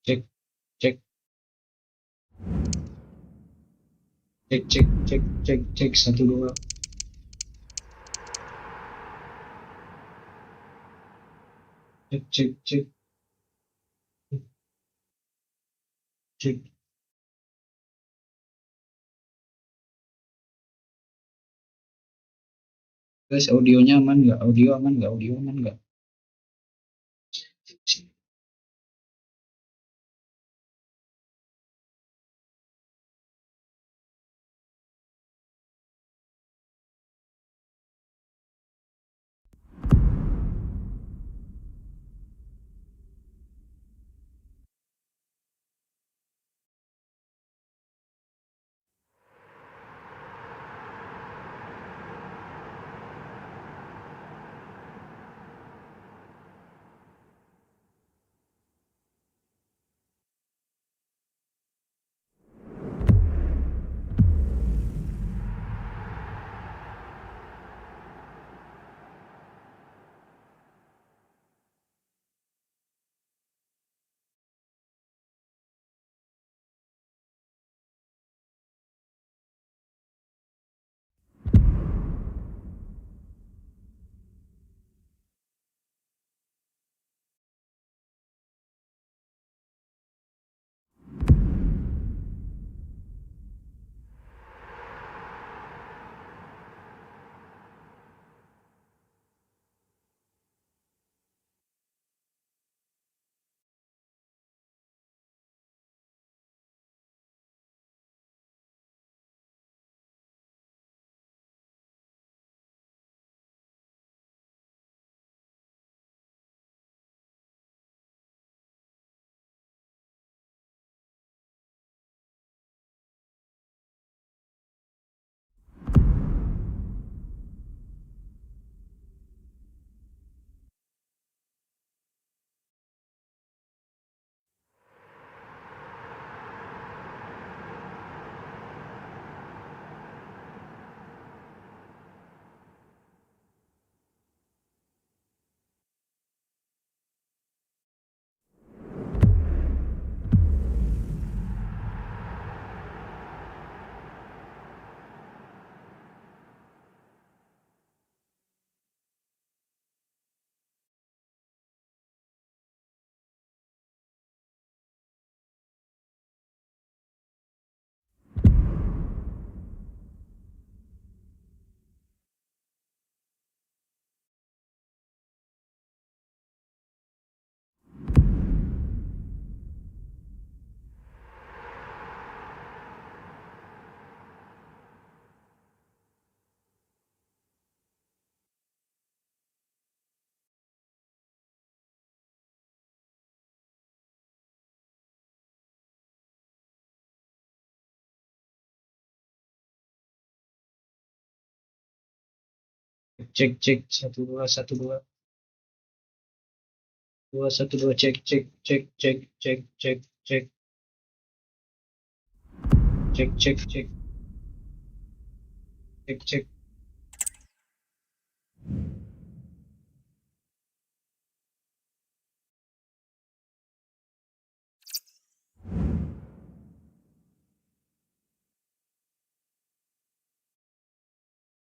Cek, cek, cek, cek, cek, cek, cek, 1 2. Cek, cek, cek, cek. Guys, audionya aman nggak? Audio aman nggak? Audio aman nggak? Cek, cek, 1 2 1 2. 2 1 2, cek, cek, cek, cek, cek, cek, cek, cek, cek, cek, cek,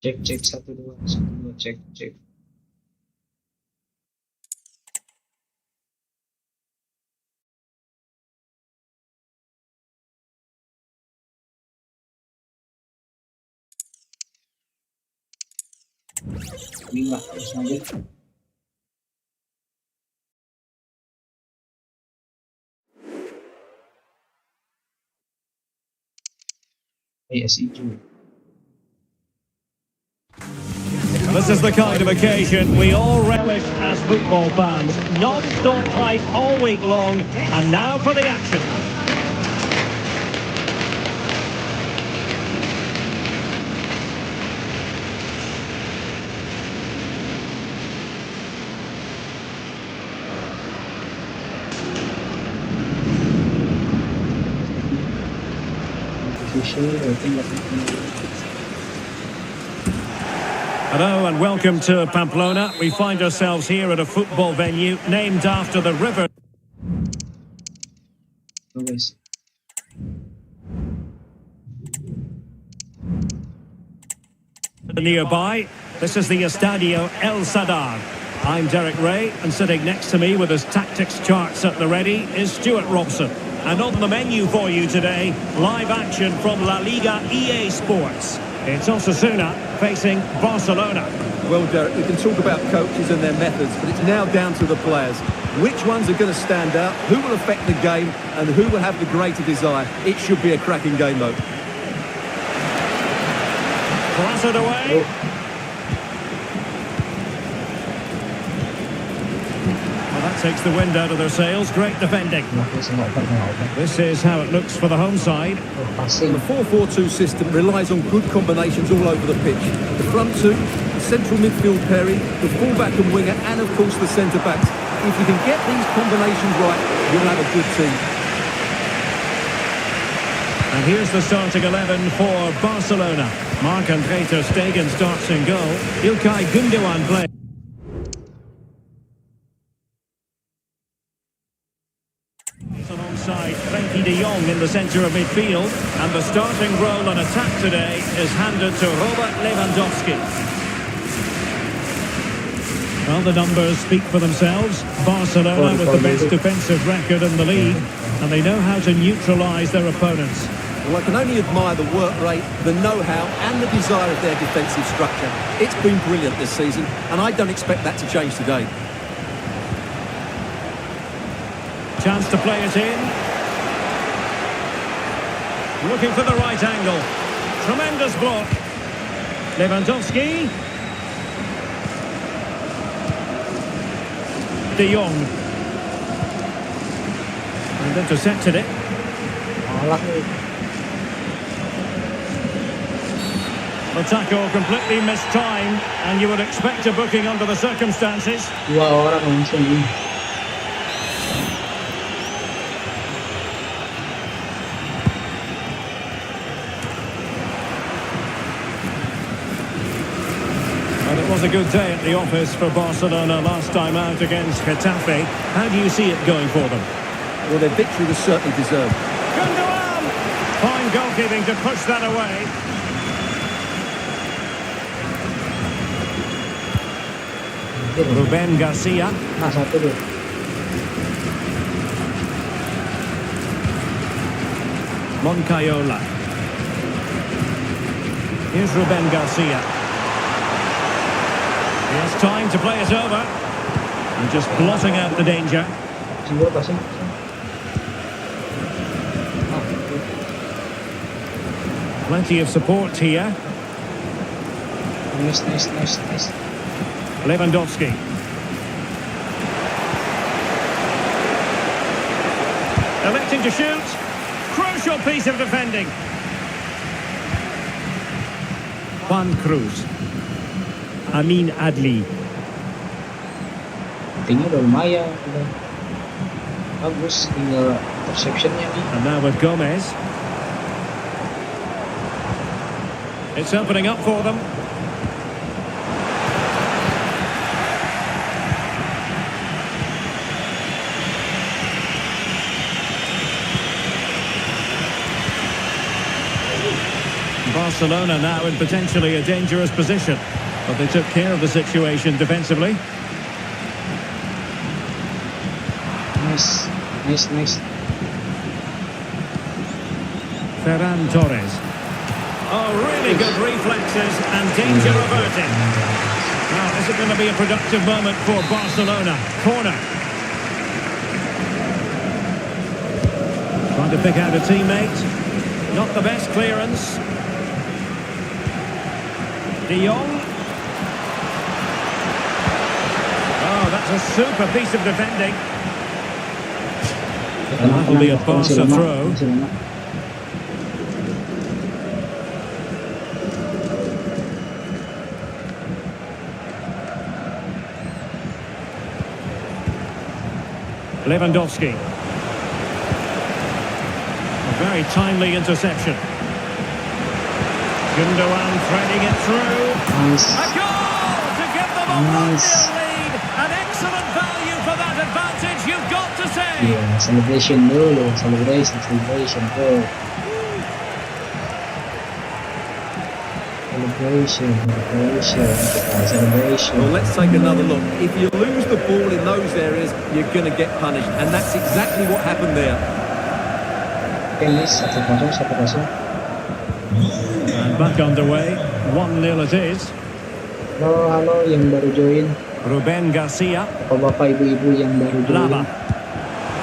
cek, cek, cek, 1 2 1 2, cek, cek. Inilah terus lanjut. hijau. This is the kind of occasion we all relish as football fans. Non-stop hype all week long, and now for the action. Hello and welcome to Pamplona. We find ourselves here at a football venue named after the river. nearby. This is the Estadio El Sadar. I'm Derek Ray, and sitting next to me with his tactics charts at the ready is Stuart Robson. And on the menu for you today, live action from La Liga EA Sports. It's Osasuna facing Barcelona. Well, Derek, we can talk about coaches and their methods, but it's now down to the players. Which ones are going to stand out, who will affect the game, and who will have the greater desire? It should be a cracking game, though. Blasted away. Well, that takes the wind out of their sails. Great defending. This is how it looks for the home side. The 4-4-2 system relies on good combinations all over the pitch. The front two, the central midfield pairing, the fullback and winger, and of course the centre-backs. If you can get these combinations right, you'll have a good team. And here's the starting 11 for Barcelona. Marc-André ter Stegen starts in goal. Ilkay Gundogan plays. Alongside Frenkie de Jong in the centre of midfield. And the starting role on attack today is handed to Robert Lewandowski. Well, the numbers speak for themselves. Barcelona with the best defensive record in the league. And they know how to neutralise their opponents. Well, I can only admire the work rate, the know-how and the desire of their defensive structure. It's been brilliant this season, and I don't expect that to change today. Chance to play it in. Looking for the right angle. Tremendous block. Lewandowski. De Jong. And intercepted it. The tackle completely mistimed, and you would expect a booking under the circumstances. Dua orang langsung ini. Well, it was a good day at the office for Barcelona last time out against Getafe. How do you see it going for them? Well, their victory was certainly deserved. Gundogan! Fine goalkeeping to push that away. Ruben Garcia. Nah, satu dulu. Moncayola. Here's Ruben Garcia. He has time to play it over. And just blotting out the danger. Simbol passing. Plenty of support here. Nice. Lewandowski. Electing to shoot. Crucial piece of defending. Juan Cruz. Amin Adli. Tinggal udah lumayan, udah bagus, tinggal interceptionnya nih. And now with Gomez. It's opening up for them. Barcelona now in potentially a dangerous position, but they took care of the situation defensively. Nice. Ferran Torres. Oh, really good reflexes and danger averted. Now, is it going to be a productive moment for Barcelona? Corner. Trying to pick out a teammate. Not the best clearance. De Jong. Oh, that's a super piece of defending. And that'll be a Barca throw. Lewandowski. A very timely interception. Gundogan threading it through. Nice. A goal to give them a 1-0 lead. An excellent value for that advantage, you've got to say. Yeah, celebration dulu, celebration bro. Celebration, celebration. Well, let's take another look. If you lose the ball in those areas, you're going to get punished. And that's exactly what happened there. Oke, Miss, 1-0. And back underway, 1-0 it is. Halo yang baru join. Ruben Garcia. Bapak ibu-ibu yang baru join. Lava.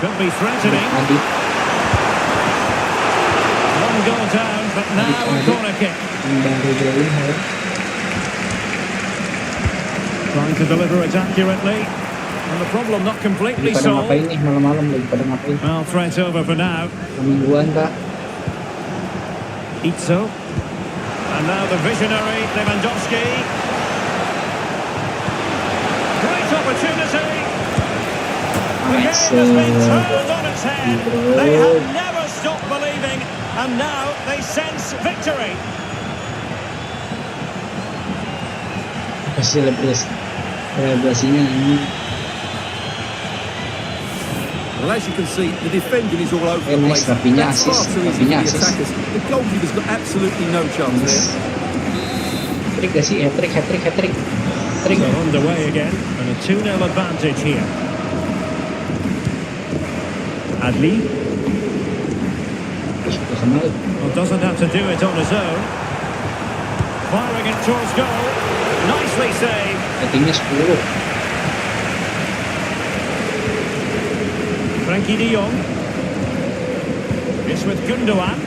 Could be threatening. Adit. One goal down, but now a corner kick. Yang baru join, halo. Trying to deliver it accurately. And the problem not completely Lagi pada solved. ngapain nih malam-malam, lagi pada ngapain? Well, threat over for now. Mingguan, Kak. Itzo. And now the visionary, Lewandowski. Great opportunity. The game has been turned on its head. They have never stopped believing, and now they sense victory. Kasih selebrasinya ini. Well, as you can see, the defending is all over the Nice, place. Rafinha That's far assist, too easy for Rafinha the assist. attackers. The goalkeeper's got absolutely no chance there. Hat-trick gak sih? Hat-trick. So underway again, and a 2-0 advantage here. Adli. Well, doesn't have to do it on his own. Firing it towards goal. Nicely saved. Ratingnya 10. Frankie de Jong. It's with Gundogan.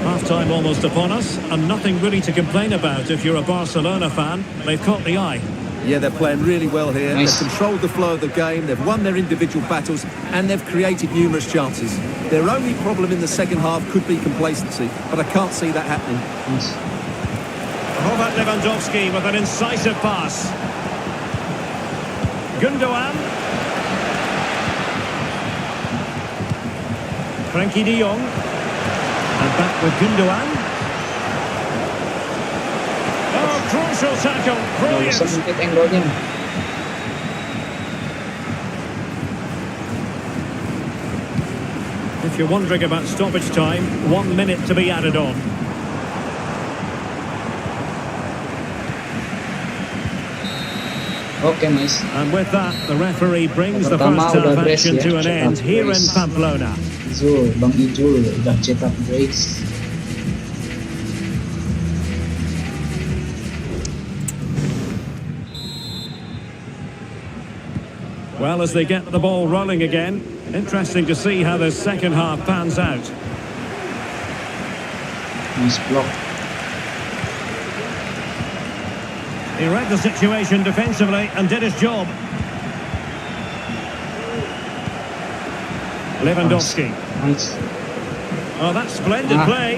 Half-time almost upon us, and nothing really to complain about if you're a Barcelona fan. They've caught the eye. Yeah, they're playing really well here. Nice. They've controlled the flow of the game, they've won their individual battles, and they've created numerous chances. Their only problem in the second half could be complacency, but I can't see that happening. Nice. Robert Lewandowski with an incisive pass. Gundogan. Frankie de Jong. And back with Gundogan. Oh, crucial tackle. Gak bisa Brilliant. sempit angle-nya. If you're wondering about stoppage time, 1 minute to be added on. Oke, nice. And with that, the referee brings the Pertama first half udah brace action ya, to an cetak end here in brace. Pamplona. Bang Ijul udah cetak brace. Well, as they get the ball rolling again, interesting to see how the second half pans out. Nice block. He read the situation defensively and did his job. Lewandowski. Nice. Oh, that's splendid play.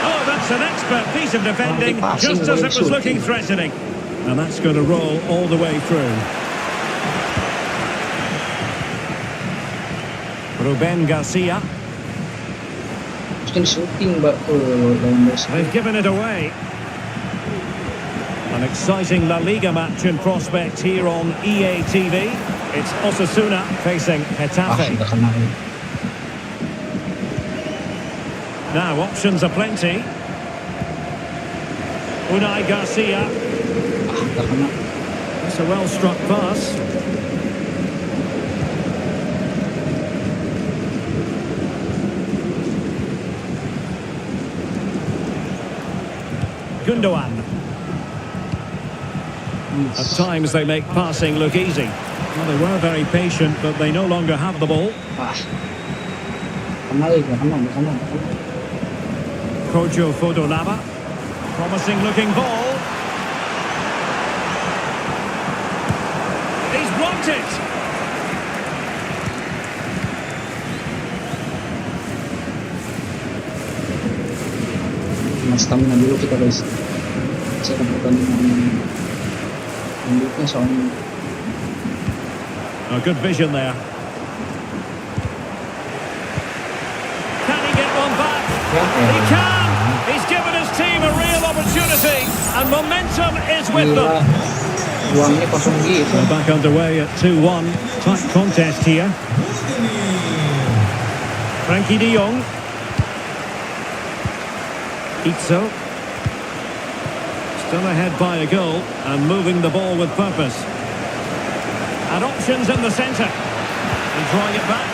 Oh, that's an expert piece of defending, just as it was looking threatening. And that's going to roll all the way through. Ruben Garcia. Mungkin shooting, Mbak. Lewandowski. They've given it away. An exciting La Liga match in prospect here on EA TV. It's Osasuna facing Getafe. Udah kena. Now, options are plenty. Unai Garcia. Udah kena. That's a well-struck pass. Gundogan. At times they make passing look easy. Well, they were very patient, but they no longer have the ball. Kena lagi, kena. Kojo Fodolava. Promising looking ball. He's blocked it. Mas stamina dulu kita, guys. Saya akan pertandingan lanjutnya soalnya. A good vision there. Can he get one back? He can! He's given his team a real opportunity, and momentum is with them. Ruangnya kosong gitu. We're back underway at 2-1. Tight contest here. Frankie de Jong. Itzo. Still ahead by a goal and moving the ball with purpose. And options in the centre. And drawing it back.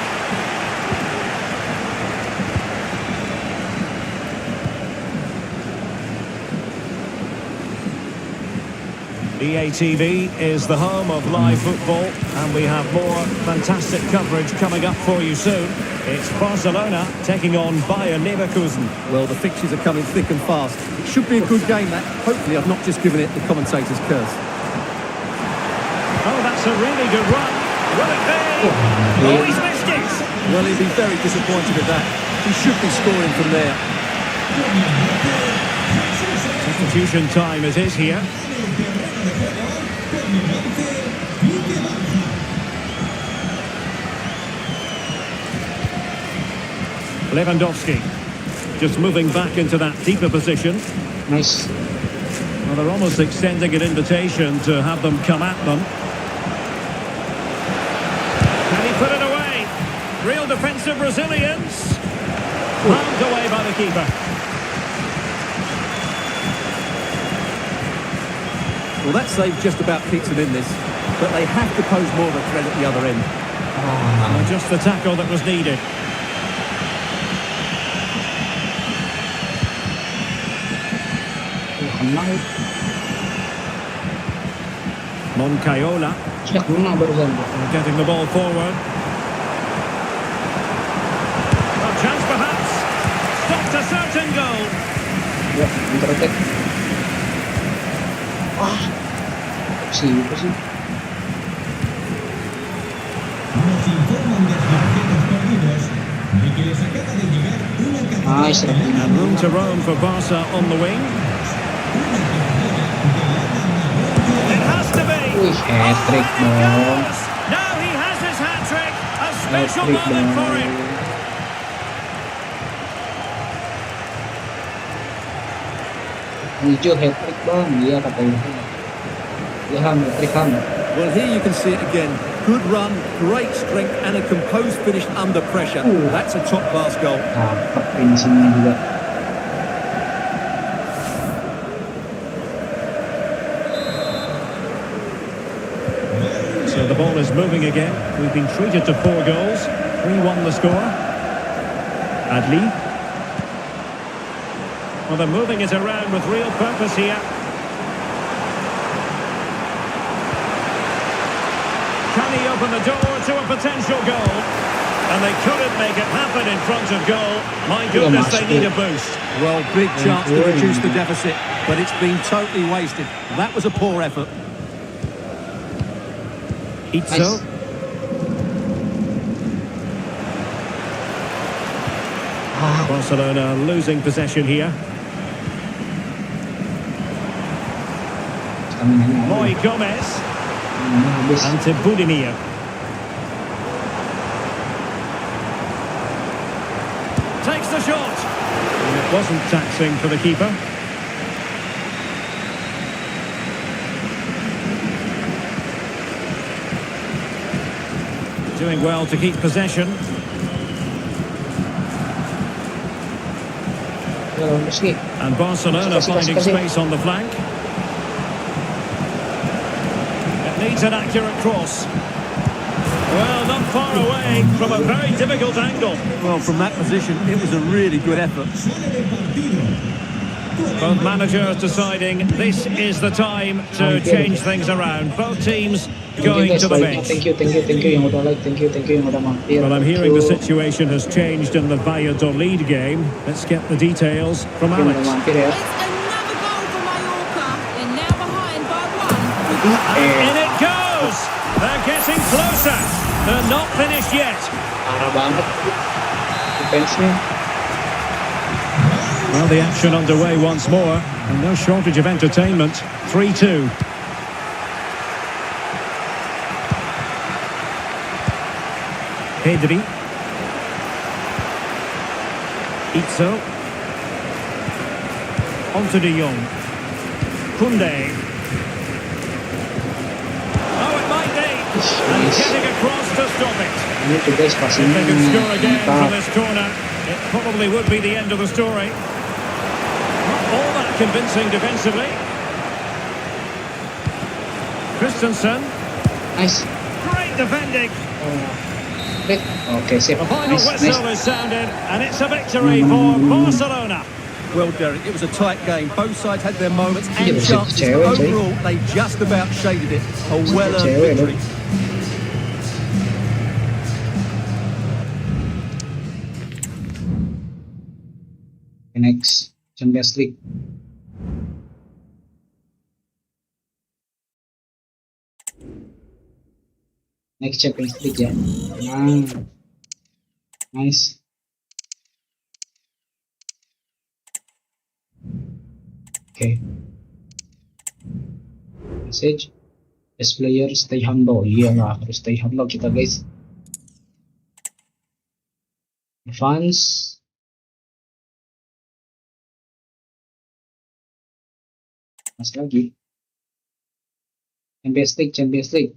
EA TV is the home of live football, and we have more fantastic coverage coming up for you soon. It's Barcelona taking on Bayern Leverkusen. Well, the fixtures are coming thick and fast. It should be a good game, that. Hopefully I've not just given it the commentator's curse. Oh, that's a really good run. Will it be? Oh, he's missed it. Well, he'd be very disappointed at that. He should be scoring from there. Substitution time it is here. Lewandowski just moving back into that deeper position. Nice. Well, they're almost extending an invitation to have them come at them. Can he put it away? Real defensive resilience. Palmed away by the keeper. Well, that save just about keeps them in this, but they have to pose more of a threat at the other end. Well, just the tackle that was needed. Moncayola getting the ball forward. A chance perhaps. Stopped a certain goal. Ya, counter-attack. Wah, siapa sih? Nice. And room to roam for Barca on the wing. It has to be. Hat-trick dong. Now he has his hat-trick. A special Hat-trick moment for him. dong. Hijau hat-trick bang, dia katanya. Dia hat-trick ham. Well, here you can see it again. Good run, great strength, and a composed finish under pressure. That's a top-class goal. Dapat finishingnya juga. So the ball is moving again. We've been treated to 4 goals. 3-1 the score. Adli. Well, they're moving it around with real purpose here. Can he open the door to a potential goal? And they couldn't make it happen in front of goal. My goodness, they need a boost. Well, big chance to reduce the deficit, but it's been totally wasted. That was a poor effort. Itzo. Nice. Barcelona losing possession here. Moy Gomez. And to Budimir. Takes the shot. And it wasn't taxing for the keeper. Doing well to keep possession. And Barcelona finding space on the flank. It needs an accurate cross. Well, not far away from a very difficult angle. Well, from that position, it was a really good effort. Both managers deciding this is the time to change things around. Both teams going to the bench. Thank you yang udah like, thank you yang udah mampir. Well, I'm hearing the situation has changed in the Valladolid game. Let's get the details from Alex. Mampir ya. It's another goal for Mallorca. They're now behind by 1. In it goes! They're getting closer. They're not finished yet. Parah banget. Defense-nya. Well, the action underway once more, and no shortage of entertainment. 3-2. Pedri. Itzo. Onto De Jong. Koundé. Oh, it might be. And getting across to stop it. Ini tuh guys If passingnya they could score again from mantap. this corner, it probably would be the end of the story. All that convincing defensively. Christensen. Nice. Great defending. Great. Okay, sip. The final Nice, whistle nice. is sounded, and it's a victory for Barcelona. Well, Derek, it was a tight game. Both sides had their moments and Yeah, chances, but cewek, cuy. overall, they just about shaded it. A well-earned Cewek, victory. Okay, next, Champions League. Next Champions League ya. Nah, nice. Okay. Message. Best player stay humble. Iyalah, harus stay humble kita guys. Fans. Mas lagi. Champions League, Champions League.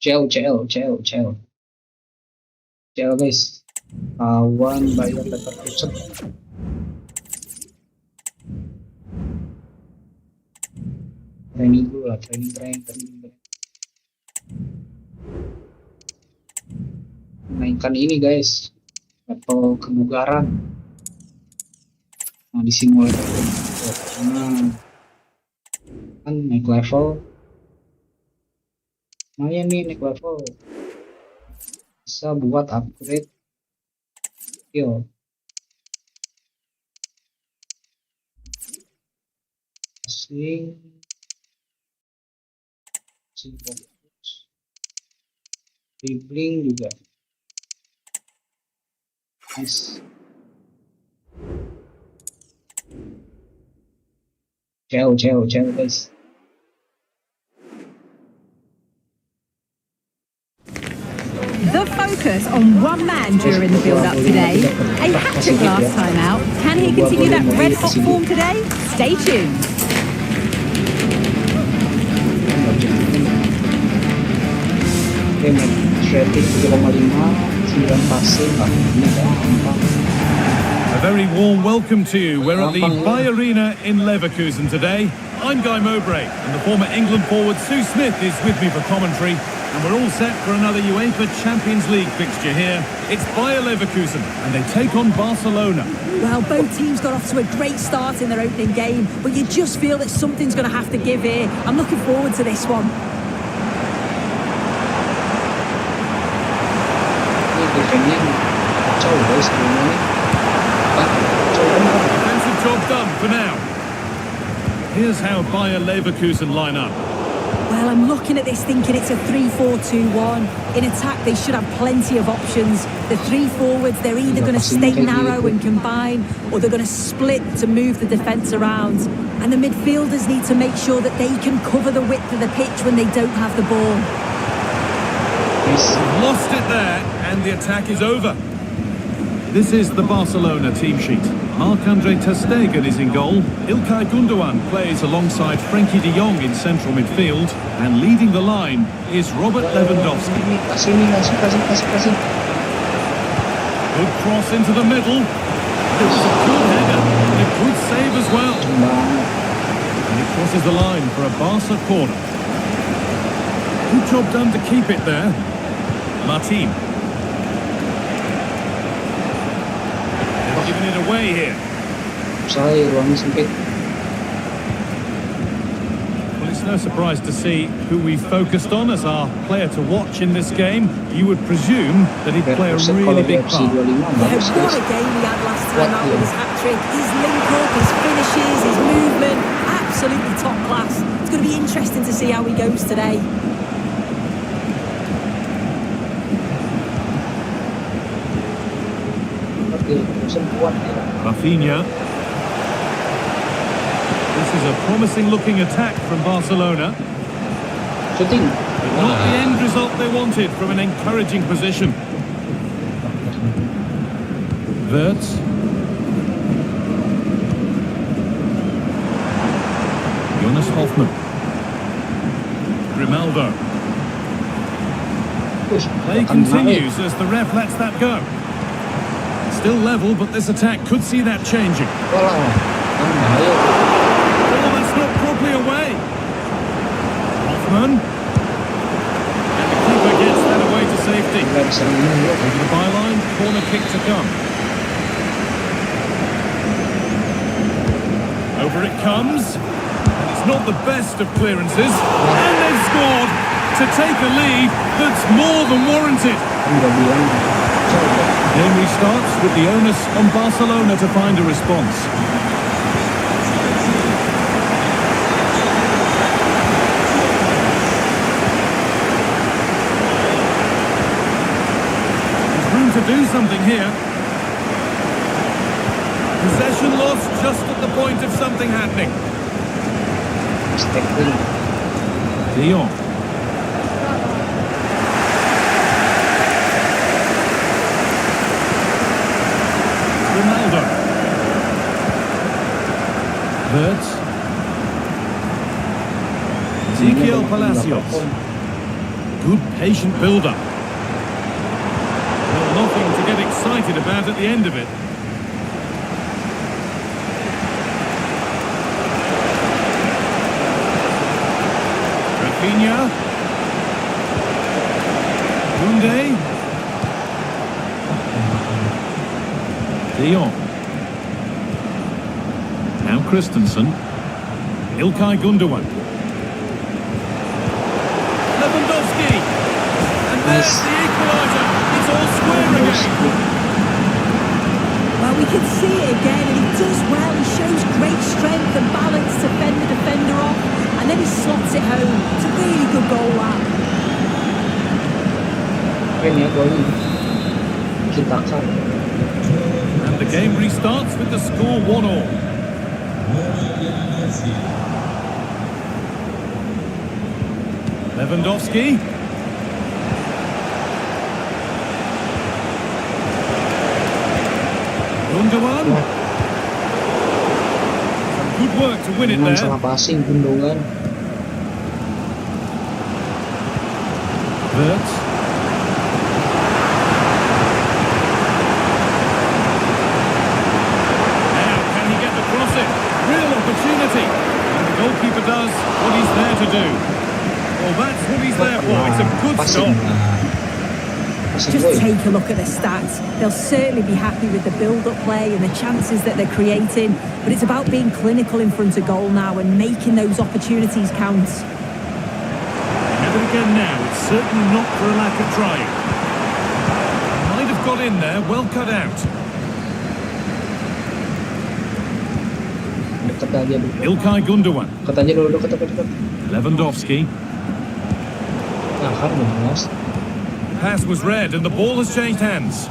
CL guys. Kawan Bayer Leverkusen. Training dulu lah, training. Mainkan ini guys, level kebugaran. Nah, di simulator. Nah, kan naik level. Lumayan nih naik level. Bisa buat upgrade skill. Asing. Fokus. Dribbling juga. Nice. Jauh guys. The focus on one man during the build-up today. A hat-trick last time out. Can he continue that red-hot form today? Stay tuned. Rating 3,5, 9 passing, A very warm welcome to you. We're at the Bay Arena in Leverkusen today. I'm Guy Mowbray, and the former England forward Sue Smith is with me for commentary. And we're all set for another UEFA Champions League fixture here. It's Bayer Leverkusen, and they take on Barcelona. Well, both teams got off to a great start in their opening game, but you just feel that something's going to have to give here. I'm looking forward to this one. Defensive job done for now. Here's how Bayer Leverkusen line up. Well, I'm looking at this thinking it's a 3-4-2-1. In attack, they should have plenty of options. The three forwards, they're either going to stay narrow and combine, or they're going to split to move the defence around. And the midfielders need to make sure that they can cover the width of the pitch when they don't have the ball. Lost it there, and the attack is over. This is the Barcelona team sheet. Marc-Andre ter Stegen is in goal. Ilkay Gundogan plays alongside Frenkie de Jong in central midfield. And leading the line is Robert Lewandowski. Good cross into the middle. This is a good header and a good save as well. And it crosses the line for a Barca corner. Good job done to keep it there. Martin. They've given it away here. Well, it's no surprise to see who we focused on as our player to watch in this game. You would presume that he'd play a really big part. Yeah, what a game he had last time out with his hat-trick. His link-up, his finishes, his movement, absolutely top class. It's going to be interesting to see how he goes today. Rafinha. This is a promising-looking attack from Barcelona. Shooting. But not the end result they wanted from an encouraging position. Wirtz. Jonas Hoffmann. Grimaldo. Play continues as the ref lets that go. Still level, but this attack could see that changing. bahaya. Oh, that's not properly away. Hoffman. And the keeper gets that away to safety. Nggak bisa menunggu. Over the byline, corner kick to come. Over it comes. And it's not the best of clearances. And they've scored to take a lead that's more than warranted. Kan udah bilang coba. Game restarts with the onus on Barcelona to find a response. There's room to do something here. Possession lost just at the point of something happening. Tackling. De Jong. Ronaldo. Verts. Ezekiel Palacios. Good patient build-up. Well, nothing to get excited about at the end of it. Rafinha. Koundé. De Jong. Now Christensen. Ilkay Gundogan. Lewandowski. And there's the equaliser. It's all square again. Well, we can see it again, and he does well. He shows great strength and balance to fend the defender off, and then he slots it home. It's a really good goal, that. Keren ya gol ini. Ciptakan. And the game restarts with the score 1-1. Lewandowski. Gundogan. Some good work to win it Memang there. salah passing Gundogan. Verts. Now, can he get the cross in? Real opportunity. And the goalkeeper does what he's there to do. Well, that's what he's there for. It's a good Passing. stop. Passing Just boy. take a look at the stats. They'll certainly be happy with the build-up play and the chances that they're creating, but it's about being clinical in front of goal now and making those opportunities count. Have it again now. It's certainly not for a lack of trying. Might have got in there. Well cut out. Dekat aja dulu. Ilkay Gundogan. Dekat aja dulu, dekat. Lewandowski. Nah, kan Mas. Pass was read and the ball has changed hands.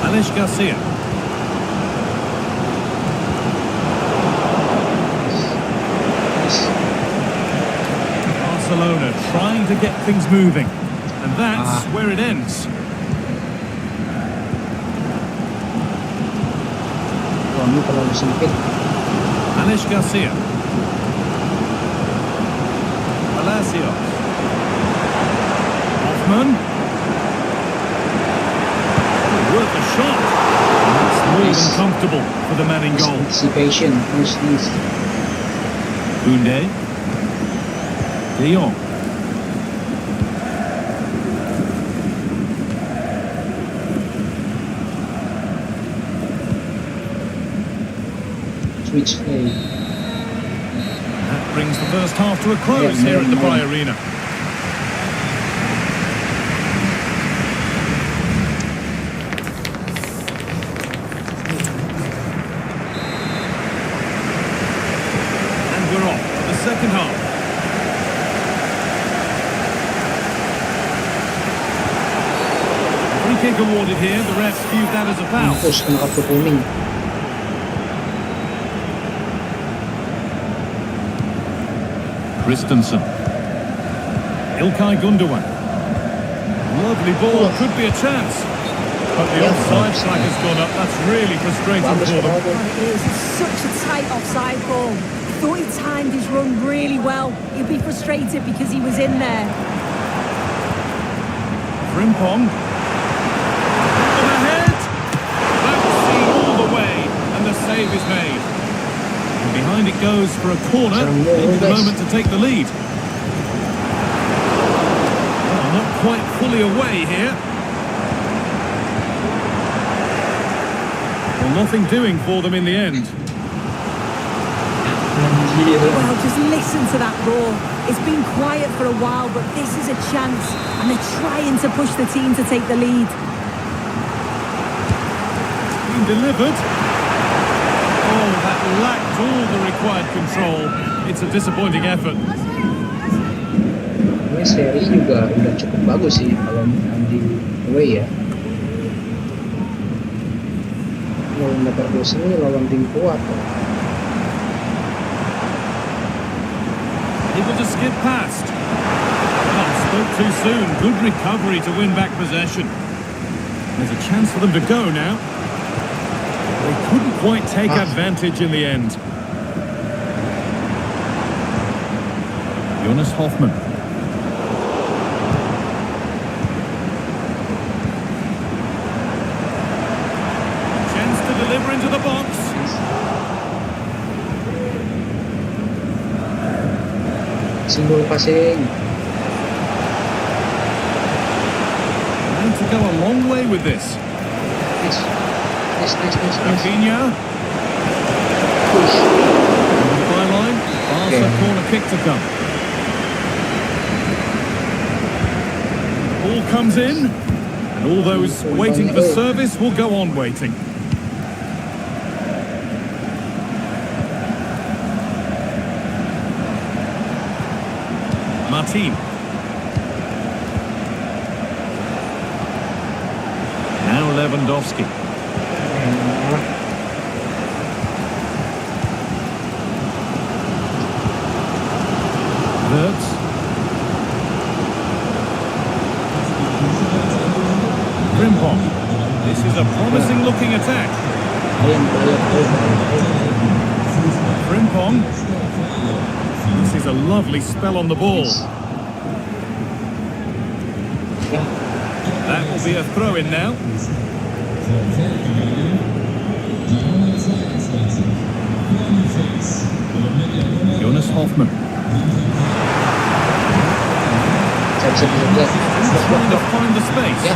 Alex Garcia. Barcelona trying to get things moving. And that's where it ends. Ini terlalu sempit. Alex Garcia. Palacios. Hoffman. Worth a shot. That's more than comfortable for the man in goal. Anticipation, first this. Koundé. De Jong. Switch play. That brings the first half to a close here at the Bai Arena. And we're off for the second half. Free kick awarded here. The refs viewed that as a foul. Push kena kartu kuning. Christensen. Ilkay Gundogan. Lovely ball, could be a chance. But the offside flag has gone up. That's really frustrating Bagus for them. banget. It is. It's such a tight offside ball. I thought he timed his run really well. He'll be frustrated because he was in there. Frimpong. And ahead. That it goes for a corner. Sarang Maybe the guys. moment to take the lead. Well, not quite fully away here. Well, nothing doing for them in the end. Anjir. Well, just listen to that roar. It's been quiet for a while, but this is a chance, and they're trying to push the team to take the lead. Being delivered. Oh, that lacked all the required control. It's a disappointing effort. Ini seri juga udah cukup bagus sih kalau di away ya. Lawan Leverkusen ini lawan tim kuat. Able to skip past. Oh, spoke too soon. Good recovery to win back possession. There's a chance for them to go now. They couldn't quite take advantage in the end. Jonas Hoffmann. Chance to deliver into the box. Single passing. Need to go a long way with this. Nice. Rafinha. Push. Byline. Barca corner kick to come. Ball comes in, and all those waiting for service will go on waiting. Martin. Now Lewandowski. Wirtz. Frimpong. This is a promising looking attack. Frimpong. This is a lovely spell on the ball. That will be a throw in now. Jonas Hoffmann. Trying to find the space. Ya,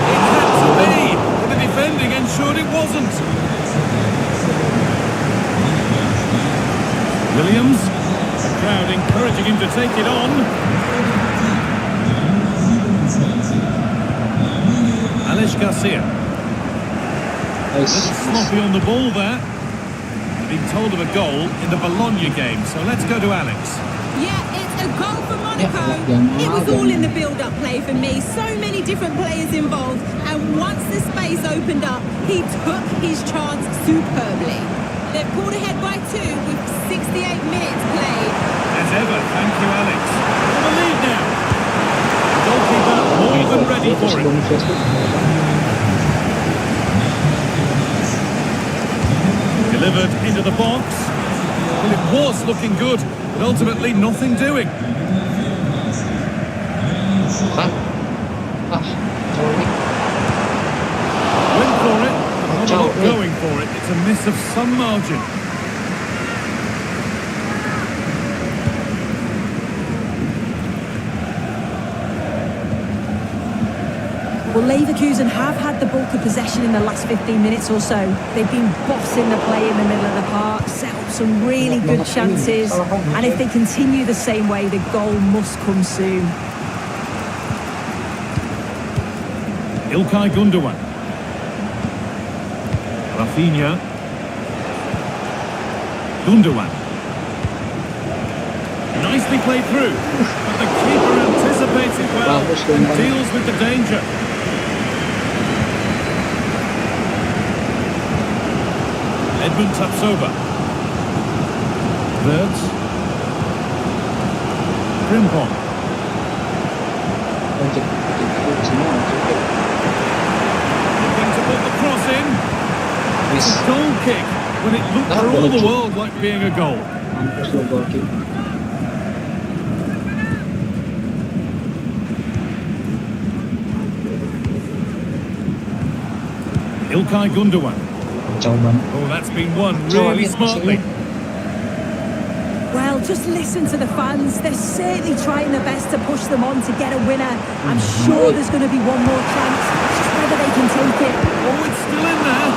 It had to be. But the defending ensured it wasn't. Williams. The crowd encouraging him to take it on. Alex Garcia. nice. Sloppy on the ball there. Being told of a goal in the Bologna game. So let's go to Alex. Yeah, it's a goal for Monaco. It was all in the build-up play for me. So many different players involved. And once the space opened up, he took his chance superbly. They've pulled ahead by 2 with 68 minutes played. As ever, thank you, Alex. For the lead now. The goalkeeper more than ready for it. Delivered into the box. Well, it was looking good, but ultimately nothing doing. Went for it, but not going for it. It's a miss of some margin. Well, Leverkusen have had the bulk of possession in the last 15 minutes or so. They've been bossing the play in the middle of the park, set up some really good chances, and if they continue the same way, the goal must come soon. Ilkay Gundogan. Rafinha. Gundogan. Nicely played through, but the keeper anticipates it well and deals with the danger. Edmund Tapsoba. Wirtz. Frimpong. Looking to put the cross in. It's a goal kick when it looked for all the world like being a goal. Ilkay Gundogan. Kacau banget. Oh, that's been won really smartly. Well, just listen to the fans. They're certainly trying their best to push them on to get a winner. I'm sure there's going to be one more chance. It's just whether they can take it. Oh, it's still in there.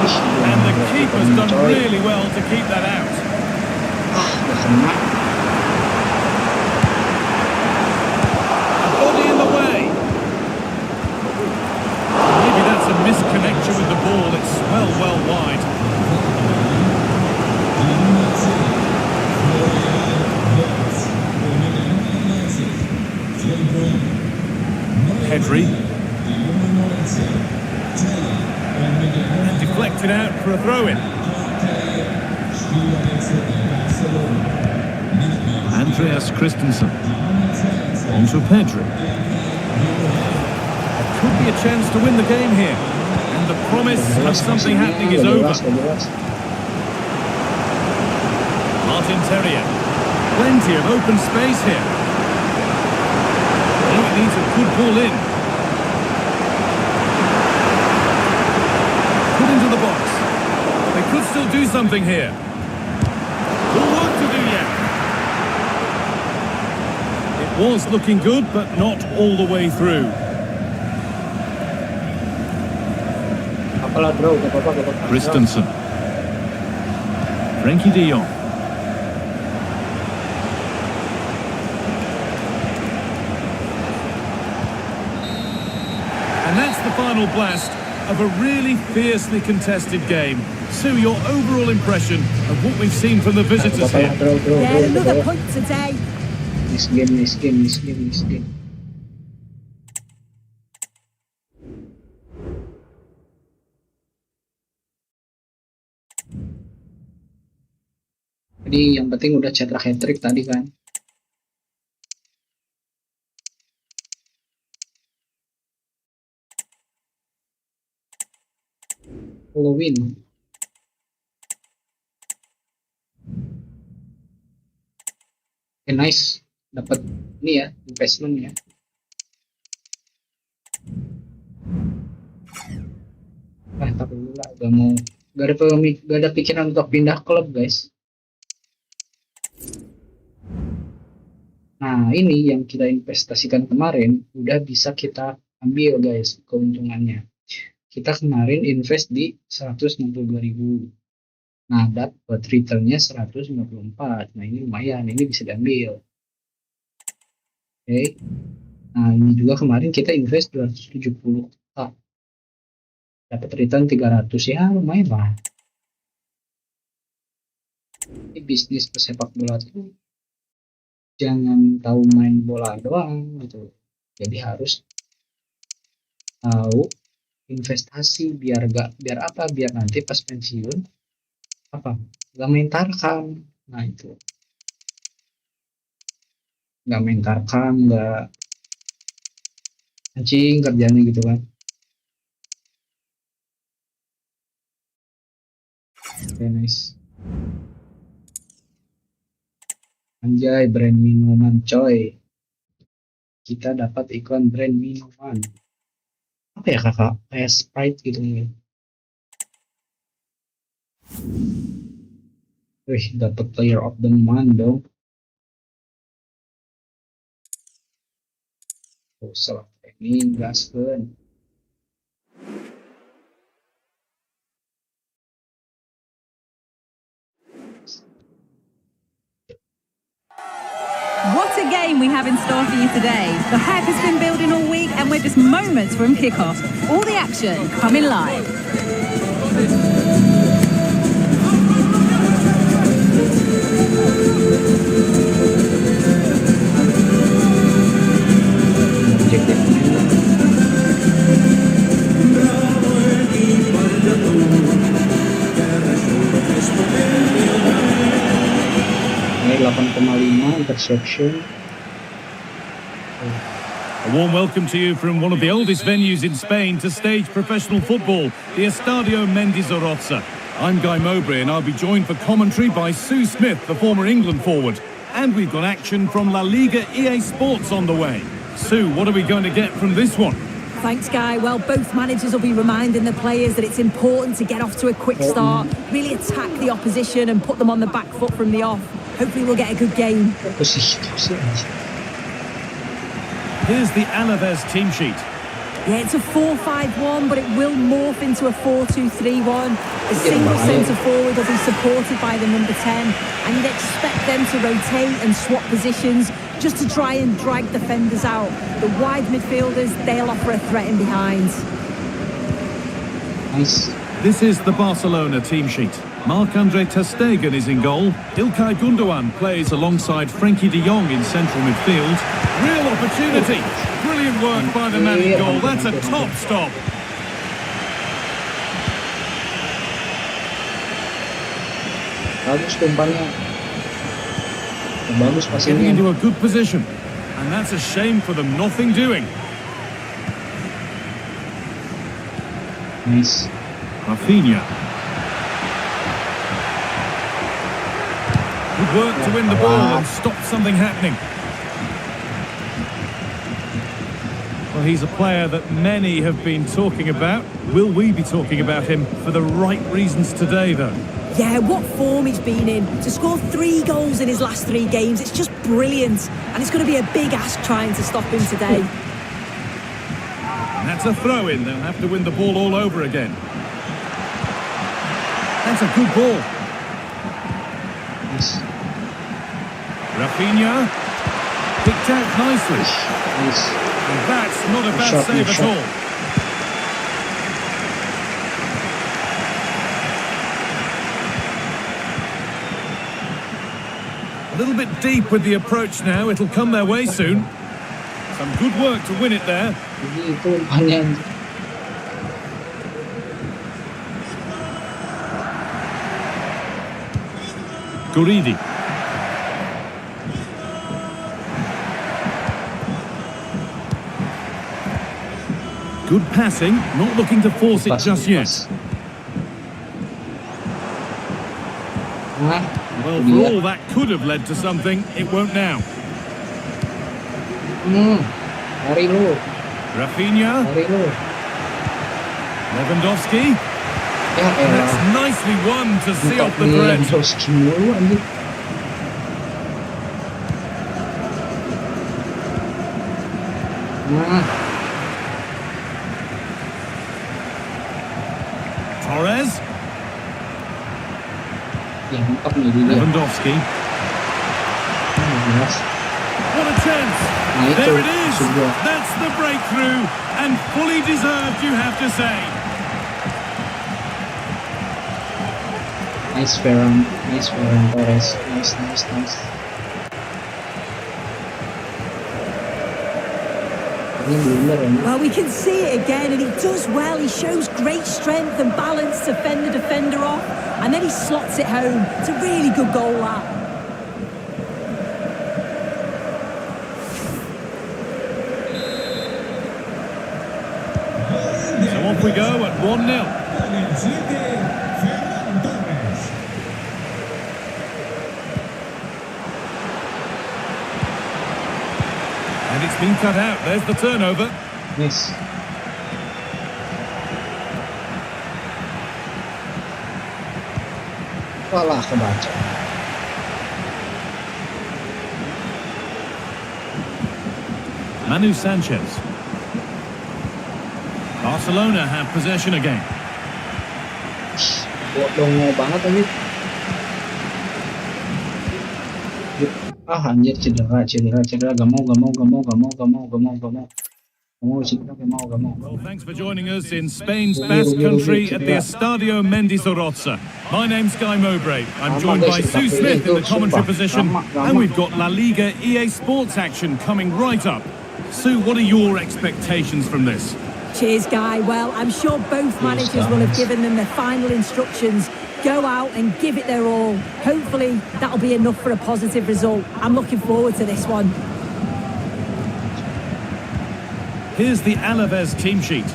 And the keeper's done really well to keep that out. Udah kena. A body in the way. Maybe that's a misconnection with the ball. It's well wide. Pedri. And deflected out for a throw-in. Andreas Christensen. On to Pedri. Could be a chance to win the game here. And the promise of something happening is over. Martin Terrier. Plenty of open space here. He needs a good ball in. Put into the box. They could still do something here. More work to do yet. It was looking good, but not all the way through. Apalah bro, gak apa-apa. Christensen. Frankie de Jong. And that's the final blast of a really fiercely contested game. Sue, your overall impression of what we've seen from the visitors here? Yeah, another point today. This game. Jadi yang penting udah cetak hat-trick tadi kan. Win. Oke, nice. Dapat ini ya, investment ya. Tapi dulu lah, gak ada pikiran untuk pindah klub guys. Nah ini yang kita investasikan kemarin udah bisa kita ambil guys keuntungannya. Kita kemarin invest di 162.000. Nah dapat returnnya 154. Nah ini lumayan, ini bisa diambil. Oke. Nah ini juga kemarin kita invest 270k. Dapat return 300, ya lumayan lah. Ini bisnis pesepak bola itu jangan tahu main bola doang gitu, jadi harus tahu investasi biar nanti pas pensiun gak main tarkam. Nah itu gak main tarkam, gak anjing kerjanya gitu kan. Oke, nice. Anjay, brand minuman coy. Kita dapat iklan brand minuman. Apa ya kakak? Kayak Sprite gitu nih. Wih, dapat player of the month dong. Oh, salah ini gaskeun. What a game we have in store for you today. The hype has been building all week and we're just moments from kickoff. All the action coming live. Ini 8,5 interception. A warm welcome to you from one of the oldest venues in Spain to stage professional football, the Estadio Mendizorroza. I'm Guy Mowbray and I'll be joined for commentary by Sue Smith, the former England forward. And we've got action from La Liga EA Sports on the way. Sue, what are we going to get from this one? thanks, Guy. Well, both managers will be reminding the players that it's important to get off to a quick start, really attack the opposition and put them on the back foot from the off. Hopefully we'll get a good game. Here's the Alaves team sheet. Yeah, it's a 4-5-1, but it will morph into a 4-2-3-1. The single centre forward will be supported by the number 10, and you'd expect them to rotate and swap positions just to try and drag defenders out. The wide midfielders, they'll offer a threat in behind. Nice. This is the Barcelona team sheet. Marc-Andre ter Stegen is in goal. İlkay Gündoğan plays alongside Frenkie de Jong in central midfield. Real opportunity. Brilliant work by the man in goal. That's a top stop. Bagus umpannya. Bagus Getting passingnya. into a good position. And that's a shame for them. Nothing doing. Nice. Rafinha. Good work to win the ball and stop something happening. Well, he's a player that many have been talking about. Will we be talking about him for the right reasons today, though? Yeah, what form he's been in. To score 3 goals in his last 3 games, it's just brilliant. And it's going to be a big ask trying to stop him today. And that's a throw-in. They'll have to win the ball all over again. That's a good ball. Nice. Rafinha. Picked out nicely. Nice. And that's not a bad save at all. A little bit deep with the approach now. It'll come their way soon. Some good work to win it there. Jadi itu umpannya. Guridi. Good passing, not looking to force it just yet. Well, for all that could have led to something, it won't now. Lari lu. Rafinha. Lari lu. Lewandowski. Ya That's elah. nicely won to see off the Buka threat. Lewandowski mulu anjir. Torres. Ya lengkap nih dia. Lewandowski. Jelas. What a chance! Nah, itu There it is! sudah. That's the breakthrough, and fully deserved, you have to say. Nice Ferran Torres. Nice. Ini bener ya. Well, we can see it again, and he does well. He shows great strength and balance to fend the defender off, and then he slots it home. It's a really good goal, that. So off we go at 1-0. And it's been cut out. There's the turnover. Nice. Walah kebaca. Manu Sanchez. Barcelona have possession again. Dongo banget tadi. Anjir cedera. Gak mau. Well, thanks for joining us in Spain's Basque Country at the Estadio Mendizorroza. My name's Guy Mowbray. I'm joined by Sue Smith in the commentary position, and we've got La Liga EA Sports action coming right up. Sue, what are your expectations from this? Cheers, Guy. Well, I'm sure both managers will have given them their final instructions. Go out and give it their all. Hopefully, that'll be enough for a positive result. I'm looking forward to this one. Here's the Alaves team sheet.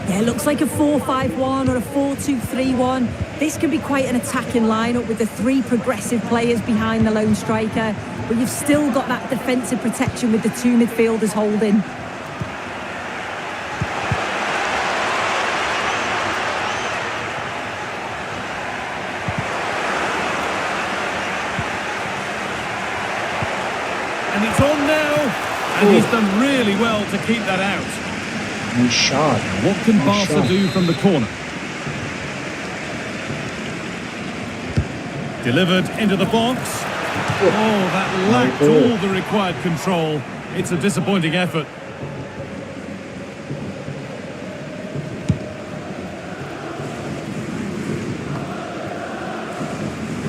Yeah, it looks like a 4-5-1 or a 4-2-3-1. This can be quite an attacking lineup with the 3 progressive players behind the lone striker, but you've still got that defensive protection with the 2 midfielders holding. and it's on now. And he's done really well to keep that out. Nice shot. What can Nice Barca shot. do from the corner? Delivered into the box. Oh, that lacked all the required control. It's a disappointing effort.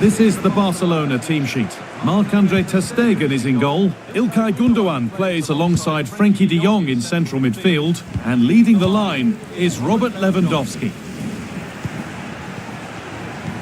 This is the Barcelona team sheet. Marc-Andre ter Stegen is in goal. Ilkay Gundogan plays alongside Frenkie de Jong in central midfield. And leading the line is Robert Lewandowski.